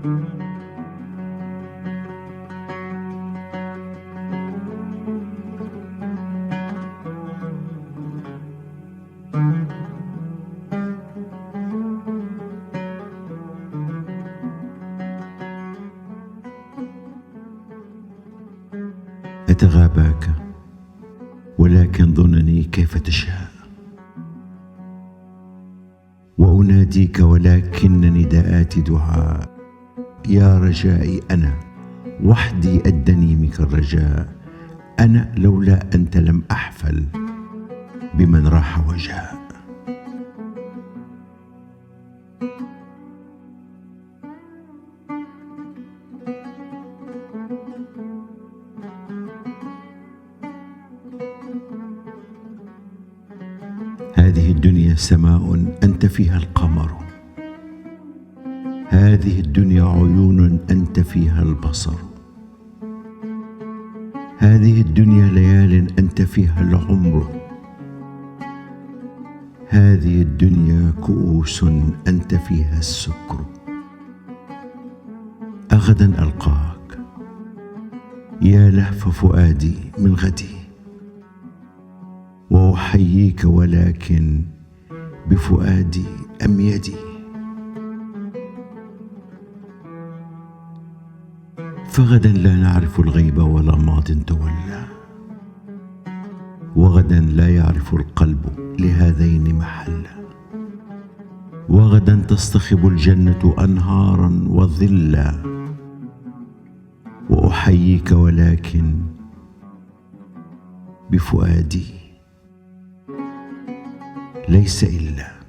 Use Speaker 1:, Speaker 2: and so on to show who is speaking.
Speaker 1: أتغاباك ولكن ظنني كيف تشاء، وأناديك ولكن نداءاتي دعاء. يا رجائي أنا وحدي أدني منك الرجاء، أنا لولا أنت لم أحفل بمن راح وجاء. هذه الدنيا سماء أنت فيها القمر، هذه الدنيا عيون أنت فيها البصر، هذه الدنيا ليال أنت فيها العمر، هذه الدنيا كؤوس أنت فيها السكر. أغدا ألقاك يا لهف فؤادي من غدي، وأحييك ولكن بفؤادي أم يدي. فغدا لا نعرف الغيب ولا ماض تولى، وغدا لا يعرف القلب لهذين محلا، وغدا تصطخب الجنة أنهارا وظلا، وأحييك ولكن بفؤادي ليس إلا